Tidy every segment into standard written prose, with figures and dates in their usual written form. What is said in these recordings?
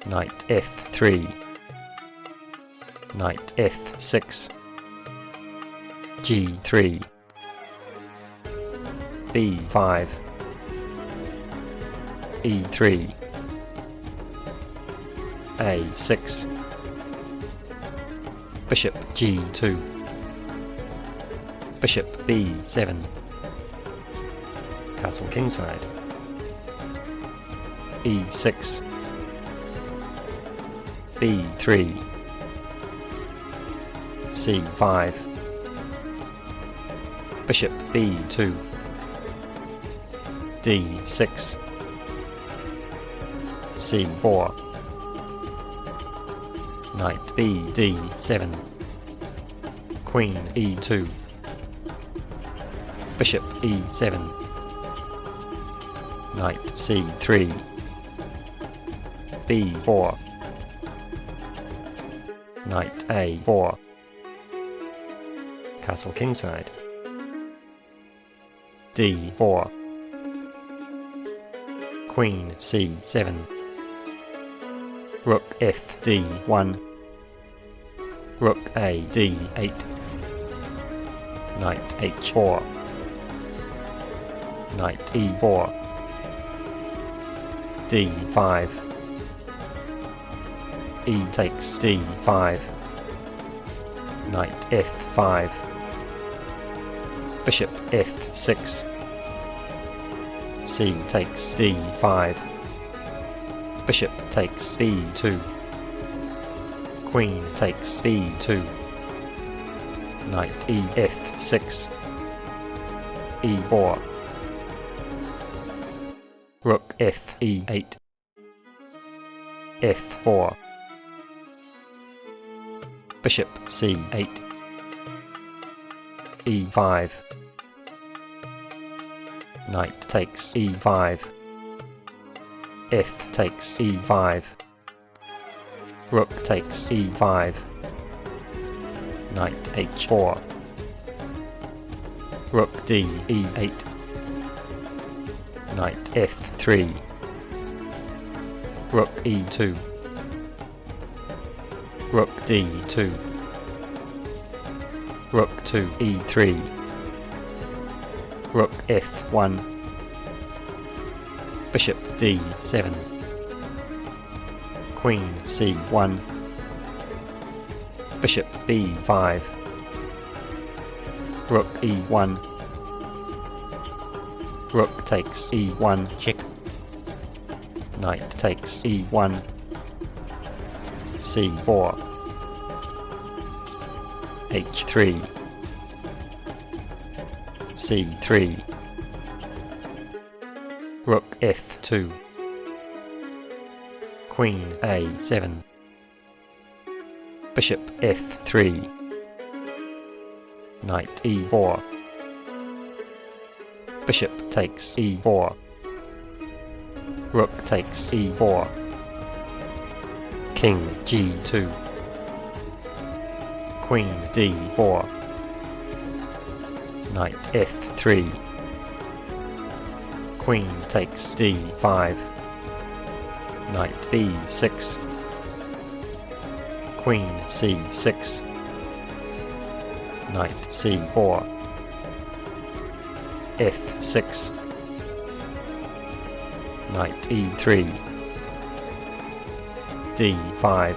knight f3, knight f6, g3, b5, e3, a6, bishop g2, bishop b7, castle kingside, e6, b3, c5, bishop b2, d6, c4, knight bd7, queen e2, bishop e7, knight c3, b4, knight a4, castle kingside, d4, queen c7, rook fd1, rook a d8, knight h4, knight e4, d5, e takes d5, knight f5, bishop f6, c takes d5, bishop takes b2, queen takes b2, knight ef6, e4, rook fe8, f4, bishop c8, e5, knight takes e5, f takes e5, rook takes e5, knight h4, rook d e8, knight f3, rook e2, rook d2, rook to e3, rook f1, bishop d7, queen c1, bishop b5, rook e1, rook takes e1, check, knight takes e1, c4, h3, c3, rook f2, queen a7, bishop f3, knight e4, bishop takes e4, rook takes e4, king g2, queen d4, knight f3, queen takes d5, knight b6, queen c6, knight c4, f6, knight e3, d5,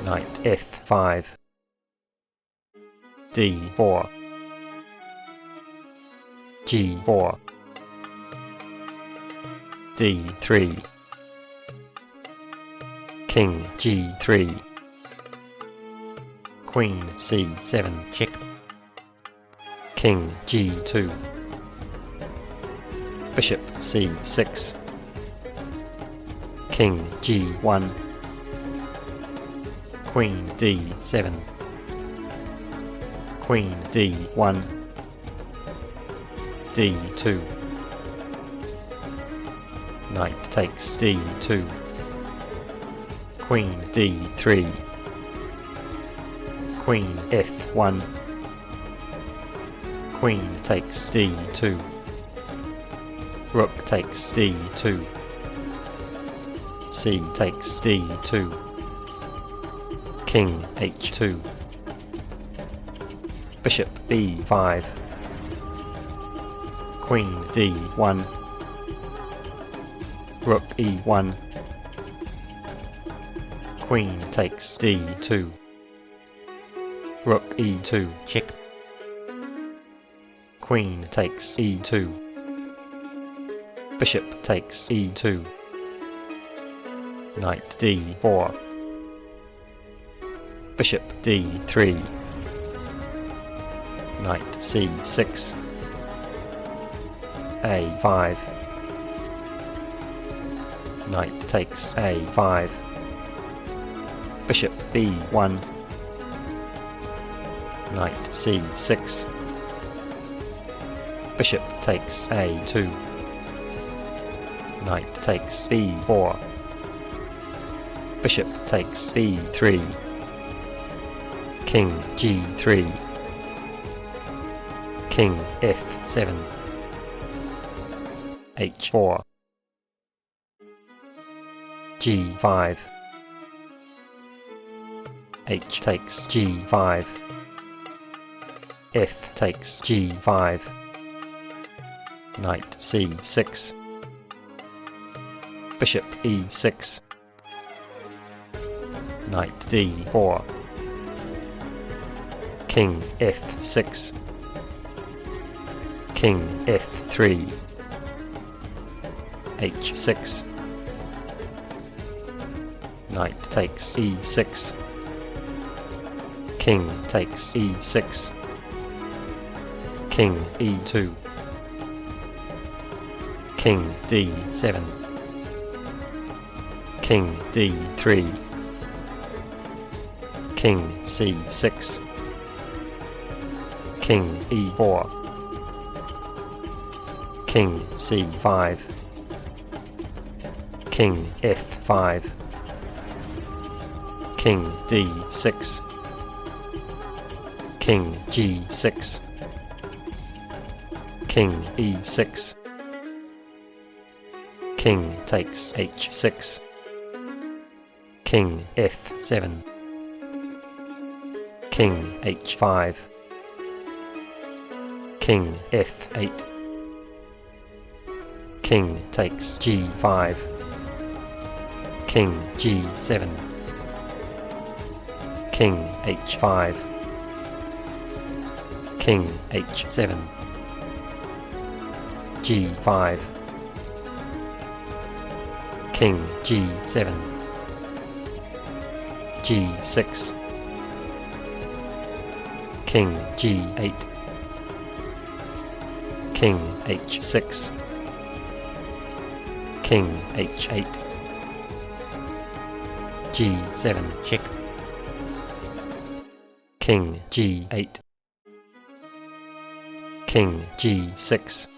knight f5, d4, g4, d3, king g3, queen c7, check, king g2, bishop c6, king g1, queen d7, queen d1, d2, knight takes d2, queen d3, queen f1, queen takes d2, rook takes d2, C takes D2. King H2. Bishop B5. Queen D1. Rook E1. Queen takes D2. Rook E2 check. Queen takes E2. Bishop takes E2. Knight D4. Bishop D3. Knight C6. A5. Knight takes A5. Bishop B1. Knight C6. Bishop takes A2. Knight takes B4. Bishop takes B3. King G3. King F7. H4. G5. H takes G5. F takes G5. Knight C6. Bishop E6. Knight D4. King F6. King F3. H6. Knight takes E6. King takes E6. King E2. King D7. King D3. King C6. King E4. King C5. King F5. King D6. King G6. King E6. King takes H6. King F7. King H5. King F8. King takes G5. King G7. King H5. King H7. G5. King G7. G6. King G8. King H6. King H8. G7 check. King G8. King G6.